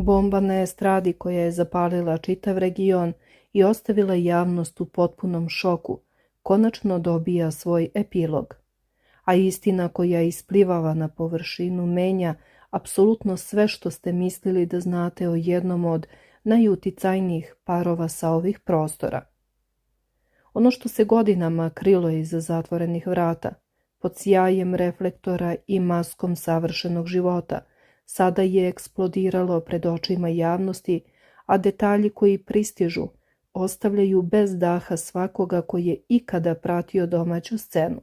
Bomba na estradi koja je zapalila čitav region i ostavila javnost u potpunom šoku, konačno dobija svoj epilog. A istina koja isplivava na površinu menja apsolutno sve što ste mislili da znate o jednom od najuticajnijih parova sa ovih prostora. Ono što se godinama krilo iza zatvorenih vrata, pod sjajem reflektora i maskom savršenog života, sada je eksplodiralo pred očima javnosti, a detalji koji pristižu ostavljaju bez daha svakoga koji je ikada pratio domaću scenu.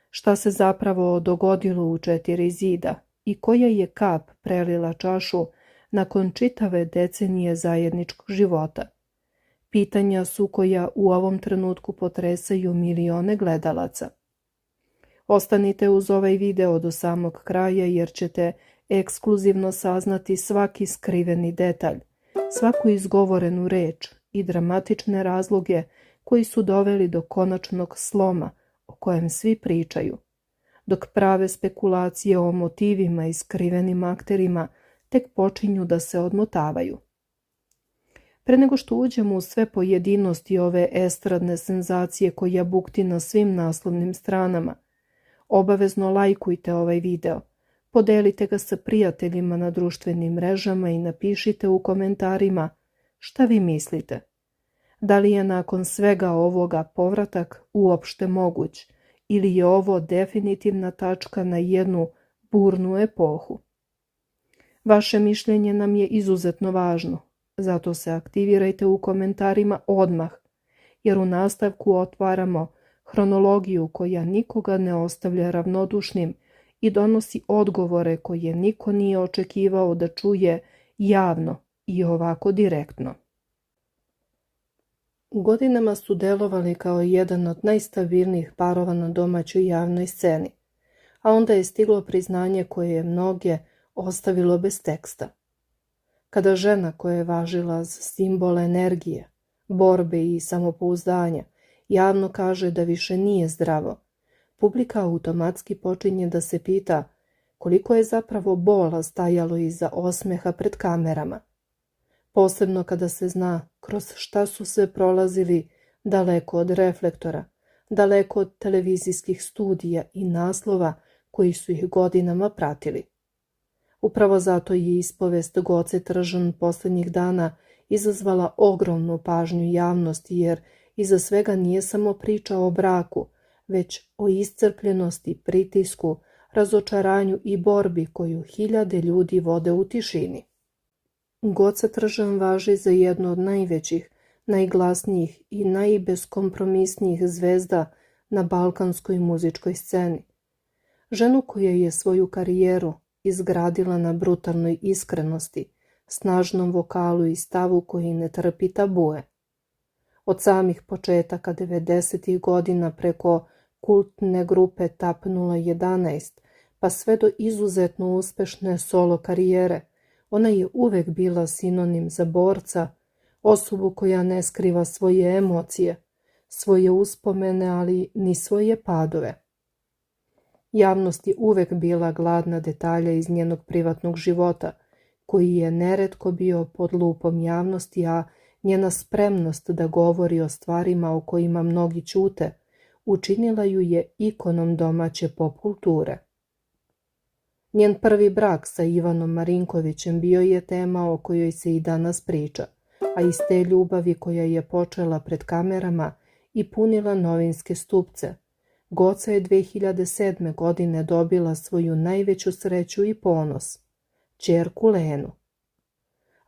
Šta se zapravo dogodilo u 4 zida i koja je kap prelila čašu nakon čitave decenije zajedničkog života? Pitanja su koja u ovom trenutku potresaju milione gledalaca. Ostanite uz ovaj video do samog kraja jer ćete ekskluzivno saznati svaki skriveni detalj, svaku izgovorenu reč i dramatične razloge koji su doveli do konačnog sloma o kojem svi pričaju, dok prave spekulacije o motivima i skrivenim akterima tek počinju da se odmotavaju. Pre nego što uđemo u sve pojedinosti ove estradne senzacije koja bukti na svim naslovnim stranama, obavezno lajkujte ovaj video, podelite ga sa prijateljima na društvenim mrežama i napišite u komentarima šta vi mislite. Da li je nakon svega ovoga povratak uopšte moguć ili je ovo definitivna tačka na jednu burnu epohu? Vaše mišljenje nam je izuzetno važno, zato se aktivirajte u komentarima odmah, jer u nastavku otvaramo hronologiju koja nikoga ne ostavlja ravnodušnim i donosi odgovore koje niko nije očekivao da čuje javno i ovako direktno. Godinama su delovali kao jedan od najstabilnijih parova na domaćoj javnoj sceni, a onda je stiglo priznanje koje je mnoge ostavilo bez teksta. Kada žena koja je važila za simbol energije, borbe i samopouzdanja javno kaže da više nije zdravo, publika automatski počinje da se pita koliko je zapravo bola stajalo iza osmeha pred kamerama. Posebno kada se zna kroz šta su sve prolazili daleko od reflektora, daleko od televizijskih studija i naslova koji su ih godinama pratili. Upravo zato je ispovest Goce Tržan poslednjih dana izazvala ogromnu pažnju javnosti jer iza svega nije samo priča o braku, već o iscrpljenosti, pritisku, razočaranju i borbi koju hiljade ljudi vode u tišini. Goca Tržan važi za jednu od najvećih, najglasnijih i najbeskompromisnijih zvezda na balkanskoj muzičkoj sceni. Ženu koja je svoju karijeru izgradila na brutalnoj iskrenosti, snažnom vokalu i stavu koji ne trpi tabue. Od samih početaka 90. godina preko kultne grupe TAP 011 pa sve do izuzetno uspešne solo karijere, ona je uvek bila sinonim za borca, osobu koja ne skriva svoje emocije, svoje uspomene, ali ni svoje padove. Javnost je uvek bila gladna detalja iz njenog privatnog života, koji je neretko bio pod lupom javnosti, a njena spremnost da govori o stvarima o kojima mnogi ćute, učinila ju je ikonom domaće pop kulture. Njen prvi brak sa Ivanom Marinkovićem bio je tema o kojoj se i danas priča, a iz te ljubavi koja je počela pred kamerama i punila novinske stupce, Goca je 2007. godine dobila svoju najveću sreću i ponos, ćerku Lenu.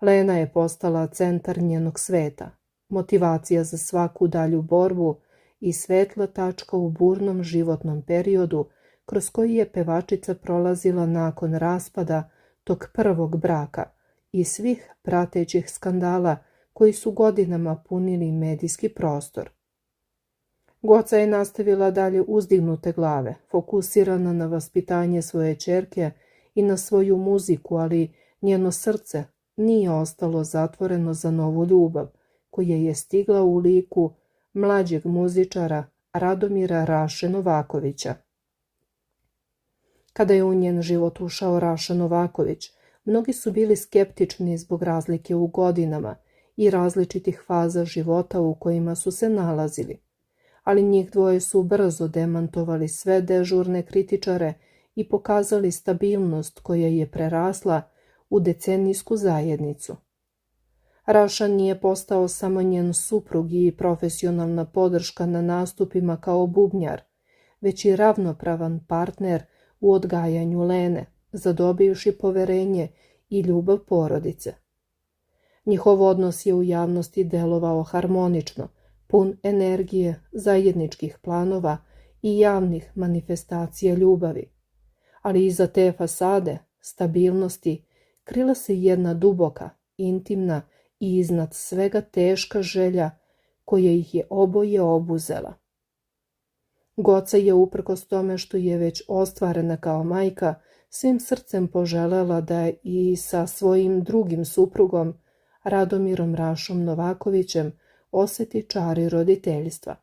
Lena je postala centar njenog sveta, motivacija za svaku dalju borbu i svetla tačka u burnom životnom periodu kroz koji je pevačica prolazila nakon raspada tog prvog braka i svih pratećih skandala koji su godinama punili medijski prostor. Goca je nastavila dalje uzdignute glave, fokusirana na vaspitanje svoje ćerke i na svoju muziku, ali njeno srce nije ostalo zatvoreno za novu ljubav, koja je stigla u liku mlađeg muzičara Radomira Raše Novakovića. Kada je u njen život ušao Raša Novaković, Mnogi su bili skeptični zbog razlike u godinama i različitih faza života u kojima su se nalazili, ali njih dvoje su brzo demantovali sve dežurne kritičare i pokazali stabilnost koja je prerasla u decenijsku zajednicu. Raša nije postao samo njen suprug i profesionalna podrška na nastupima kao bubnjar, već i ravnopravan partner u odgajanju Lene, zadobivši poverenje i ljubav porodice. Njihov odnos je u javnosti delovao harmonično, pun energije, zajedničkih planova i javnih manifestacija ljubavi. Ali iza te fasade, stabilnosti, krila se jedna duboka, intimna i iznad svega teška želja koja ih je oboje obuzela. Goca je uprkos tome što je već ostvarena kao majka, svim srcem poželela da i sa svojim drugim suprugom, Radomirom Rašom Novakovićem, osjeti čari roditeljstva,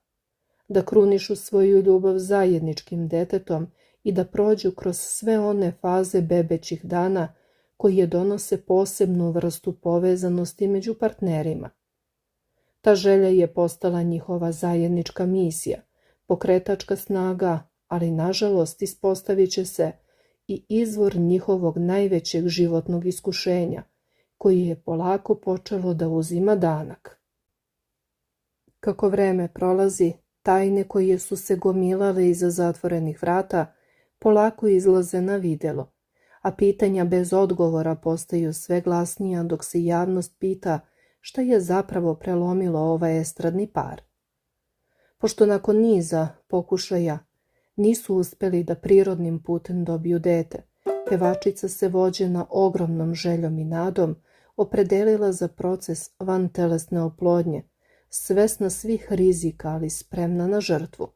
da krunišu svoju ljubav zajedničkim detetom i da prođu kroz sve one faze bebećih dana koje donose posebnu vrstu povezanosti među partnerima. Ta želja je postala njihova zajednička misija, pokretačka snaga, ali nažalost ispostavit će se i izvor njihovog najvećeg životnog iskušenja, koji je polako počelo da uzima danak. Kako vreme prolazi, tajne koje su se gomilale iza zatvorenih vrata polako izlaze na videlo, a pitanja bez odgovora postaju sve glasnija dok se javnost pita šta je zapravo prelomilo ovaj estradni par. Pošto nakon niza pokušaja nisu uspeli da prirodnim putem dobiju dete, pevačica se vođena ogromnom željom i nadom opredelila za proces vantelesne oplodnje, svesna svih rizika, ali spremna na žrtvu.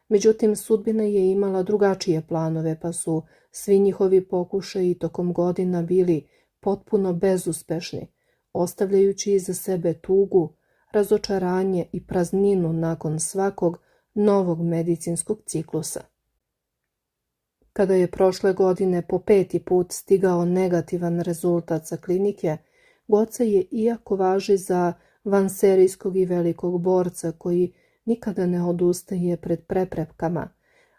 Međutim, sudbina je imala drugačije planove, pa su svi njihovi pokušaji tokom godina bili potpuno bezuspešni, ostavljajući iza sebe tugu, razočaranje i prazninu nakon svakog novog medicinskog ciklusa. Kada je prošle godine po 5. put stigao negativan rezultat sa klinike, Goca je, iako važi za vanserijskog i velikog borca koji nikada ne odustaje pred preprekama,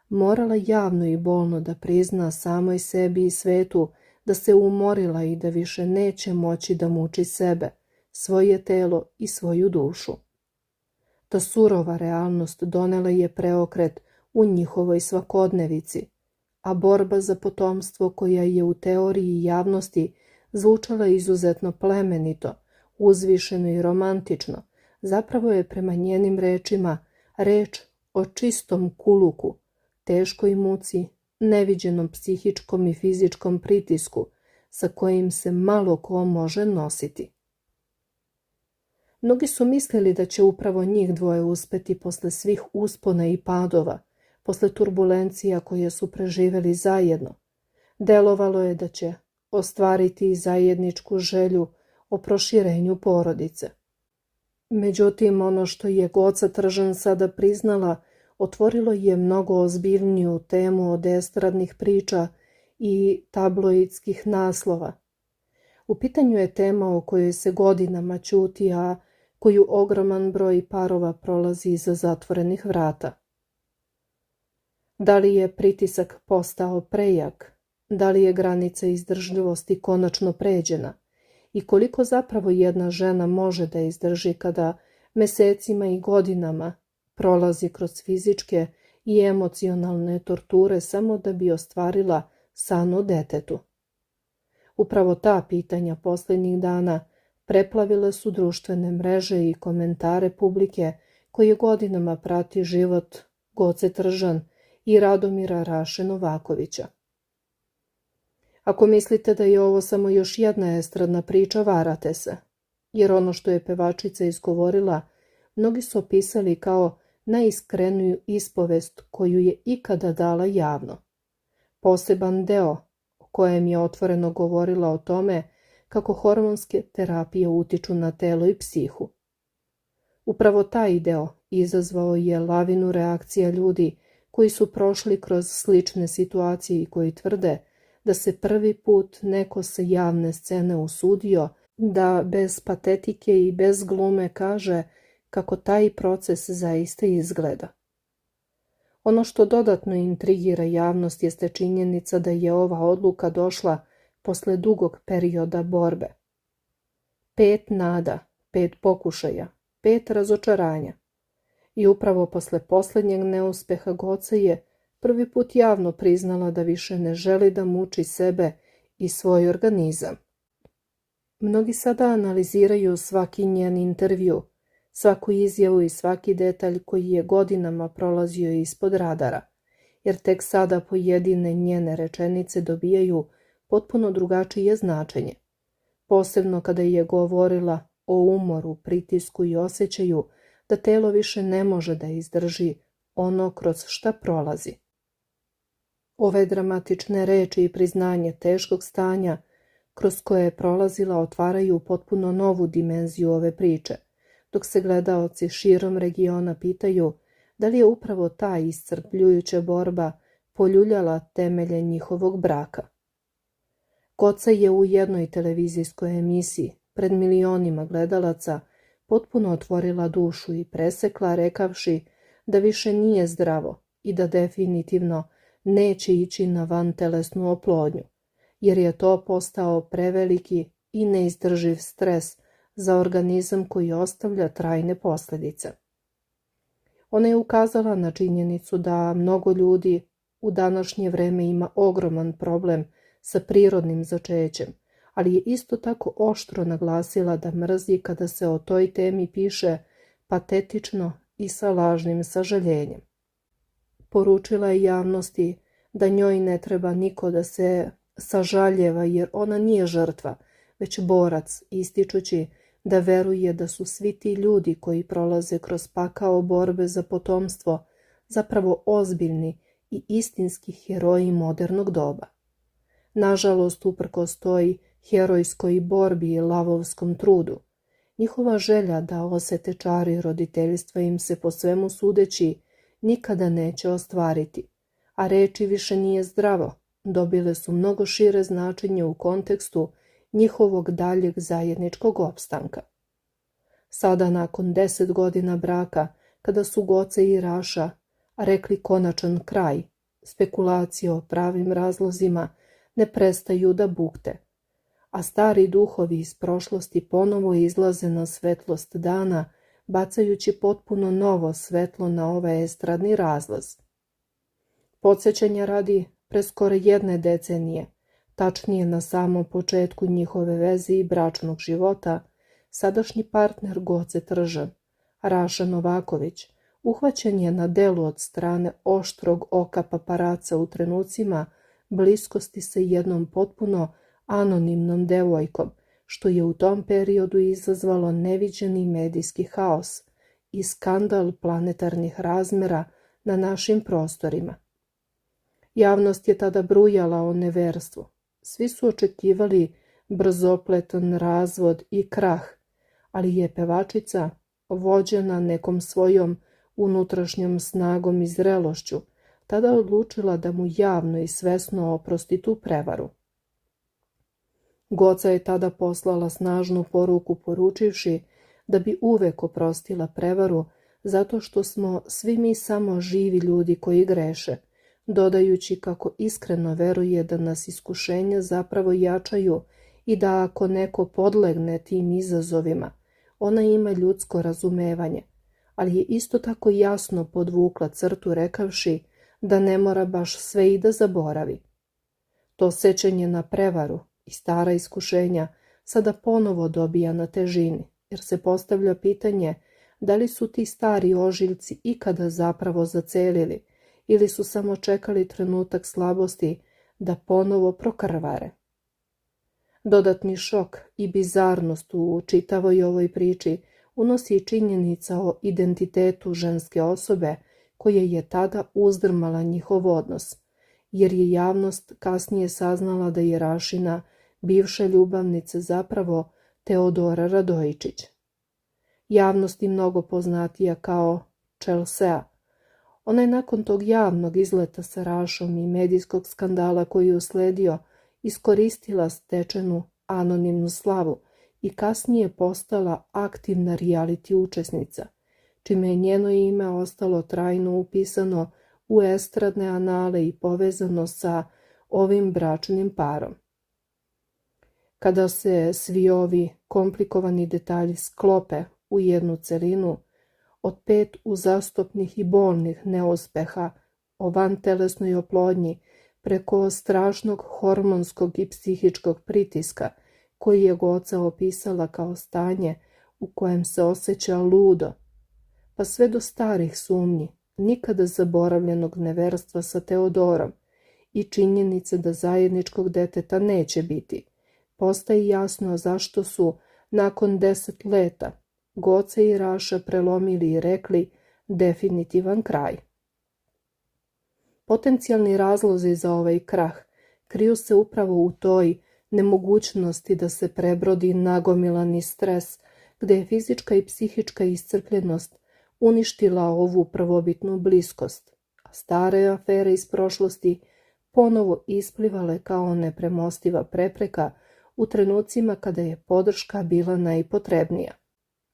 morala javno i bolno da prizna samoj sebi i svetu da se umorila i da više neće moći da muči sebe, svoje telo i svoju dušu. Ta surova realnost donela je preokret u njihovoj svakodnevici, a borba za potomstvo koja je u teoriji javnosti zvučala izuzetno plemenito, uzvišeno i romantično, zapravo je prema njenim rečima reč o čistom kuluku, teškoj muci, neviđenom psihičkom i fizičkom pritisku sa kojim se malo ko može nositi. Mnogi su mislili da će upravo njih dvoje uspeti posle svih uspona i padova, posle turbulencija koje su preživeli zajedno. Delovalo je da će ostvariti zajedničku želju o proširenju porodice. Međutim, ono što je Goca Tržan sada priznala, otvorilo je mnogo ozbiljniju temu od estradnih priča i tabloidskih naslova. U pitanju je tema o kojoj se godinama ćuti, a koju ogroman broj parova prolazi iza zatvorenih vrata. Da li je pritisak postao prejak? Da li je granica izdržljivosti konačno pređena? I koliko zapravo jedna žena može da izdrži kada mesecima i godinama prolazi kroz fizičke i emocionalne torture samo da bi ostvarila san o detetu? Upravo ta pitanja posljednjih dana preplavile su društvene mreže i komentare publike koje godinama prati život Goce Tržan i Radomira Raše Novakovića. Ako mislite da je ovo samo još jedna estradna priča, varate se, jer ono što je pevačica izgovorila, mnogi su opisali kao najiskreniju ispovest koju je ikada dala javno. Poseban deo o kojem je otvoreno govorila o tome kako hormonske terapije utiču na telo i psihu. Upravo taj deo izazvao je lavinu reakcija ljudi koji su prošli kroz slične situacije i koji tvrde da se prvi put neko sa javne scene usudio da bez patetike i bez glume kaže kako taj proces zaista izgleda. Ono što dodatno intrigira javnost jeste činjenica da je ova odluka došla posle dugog perioda borbe. 5 nada, 5 pokušaja, 5 razočaranja. I upravo posle posljednjeg neuspeha Goca je prvi put javno priznala da više ne želi da muči sebe i svoj organizam. Mnogi sada analiziraju svaki njen intervju, svaku izjavu i svaki detalj koji je godinama prolazio ispod radara, jer tek sada pojedine njene rečenice dobijaju potpuno drugačije značenje. Posebno kada je govorila o umoru, pritisku i osjećaju da telo više ne može da izdrži ono kroz šta prolazi. Ove dramatične reči i priznanje teškog stanja kroz koje je prolazila otvaraju potpuno novu dimenziju ove priče, dok se gledaoci širom regiona pitaju da li je upravo ta iscrpljujuća borba poljuljala temelje njihovog braka. Goca je u jednoj televizijskoj emisiji pred milionima gledalaca potpuno otvorila dušu i presekla rekavši da više nije zdravo i da definitivno neće ići na vantelesnu oplodnju, jer je to postao preveliki i neizdrživ stres za organizam koji ostavlja trajne posljedice. Ona je ukazala na činjenicu da mnogo ljudi u današnje vreme ima ogroman problem sa prirodnim začećem, ali je isto tako oštro naglasila da mrzi kada se o toj temi piše patetično i sa lažnim sažaljenjem. Poručila je javnosti da njoj ne treba niko da se sažaljeva jer ona nije žrtva, već borac, ističući da veruje da su svi ti ljudi koji prolaze kroz pakao borbe za potomstvo zapravo ozbiljni i istinski heroji modernog doba. Nažalost, uprkos toj herojskoj borbi i lavovskom trudu, njihova želja da osete čari roditeljstva im se po svemu sudeći nikada neće ostvariti, a reči više nije zdravo dobile su mnogo šire značenje u kontekstu njihovog daljeg zajedničkog opstanka. Sada, nakon 10 godina braka, kada su Goca i Raša rekli konačan kraj, spekulacije o pravim razlozima ne prestaju da bukte, a stari duhovi iz prošlosti ponovo izlaze na svetlost dana, bacajući potpuno novo svetlo na ovaj estradni razlaz. Podsjećanja radi, pre skoro 1 decenije, tačnije na samom početku njihove veze i bračnog života, sadašnji partner Goce Tržan, Raša Novaković, uhvaćen je na delu od strane oštrog oka paparaca u trenucima bliskosti sa jednom potpuno anonimnom devojkom, što je u tom periodu izazvalo neviđeni medijski haos i skandal planetarnih razmera na našim prostorima. Javnost je tada brujala o neverstvu. Svi su očekivali brzopletan razvod i krah, ali je pevačica, vođena nekom svojom unutrašnjom snagom i zrelošću, tada odlučila da mu javno i svesno oprosti tu prevaru. Goca je tada poslala snažnu poruku poručivši da bi uvek oprostila prevaru zato što smo svi mi samo živi ljudi koji greše, dodajući kako iskreno veruje da nas iskušenja zapravo jačaju i da ako neko podlegne tim izazovima, ona ima ljudsko razumevanje, ali je isto tako jasno podvukla crtu rekavši da ne mora baš sve i da zaboravi. To sećanje na prevaru i stara iskušenja sada ponovo dobija na težini, jer se postavlja pitanje da li su ti stari ožiljci ikada zapravo zacelili ili su samo čekali trenutak slabosti da ponovo prokrvare. Dodatni šok i bizarnost u čitavoj ovoj priči unosi i činjenica o identitetu ženske osobe koja je tada uzdrmala njihov odnos, jer je javnost kasnije saznala da je Rašina bivša ljubavnica zapravo Teodora Radojičić. Javnosti mnogo poznatija kao Chelsea. Ona je nakon tog javnog izleta sa Rašom i medijskog skandala koji je usledio iskoristila stečenu anonimnu slavu i kasnije postala aktivna reality učesnica, čime je njeno ime ostalo trajno upisano u estradne anale i povezano sa ovim bračnim parom. Kada se svi ovi komplikovani detalji sklope u jednu celinu, od 5 uzastopnih i bolnih neuspeha o vantelesnoj oplodnji preko strašnog hormonskog i psihičkog pritiska koji je Goca opisala kao stanje u kojem se osjeća ludo, pa sve do starih sumnji, nikada zaboravljenog neverstva sa Teodorom i činjenice da zajedničkog deteta neće biti, postaje jasno zašto su nakon 10 leta Goca i Raša prelomili i rekli definitivan kraj. Potencijalni razlozi za ovaj krah kriju se upravo u toj nemogućnosti da se prebrodi nagomilani stres, gde je fizička i psihička iscrpljenost uništila ovu prvobitnu bliskost, a stare afere iz prošlosti ponovo isplivale kao nepremostiva prepreka u trenucima kada je podrška bila najpotrebnija.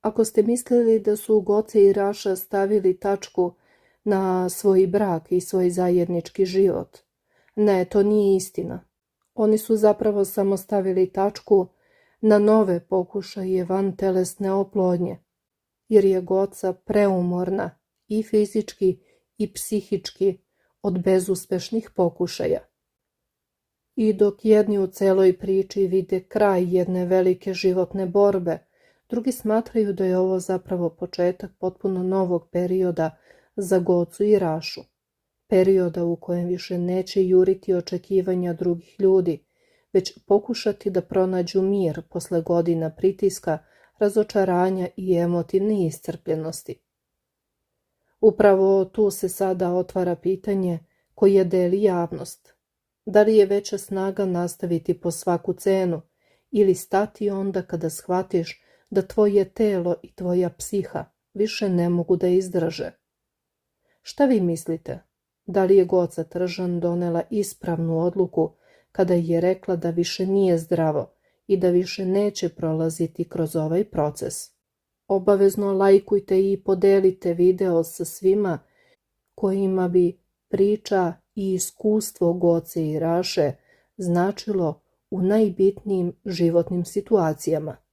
Ako ste mislili da su Goca i Raša stavili tačku na svoj brak i svoj zajednički život, ne, to nije istina. Oni su zapravo samo stavili tačku na nove pokušaje vantelesne oplodnje, jer je Goca preumorna i fizički i psihički od bezuspešnih pokušaja. I dok jedni u celoj priči vide kraj jedne velike životne borbe, drugi smatraju da je ovo zapravo početak potpuno novog perioda za Gocu i Rašu. Perioda u kojem više neće juriti očekivanja drugih ljudi, već pokušati da pronađu mir posle godina pritiska, razočaranja i emotivne iscrpljenosti. Upravo tu se sada otvara pitanje koje deli javnost. Da li je veća snaga nastaviti po svaku cenu ili stati onda kada shvatiš da tvoje telo i tvoja psiha više ne mogu da izdrže? Šta vi mislite? Da li je Goca Tržan donela ispravnu odluku kada je rekla da više nije zdravo i da više neće prolaziti kroz ovaj proces? Obavezno lajkujte i podelite video sa svima kojima bi priča i iskustvo Goce i Raše značilo u najbitnijim životnim situacijama.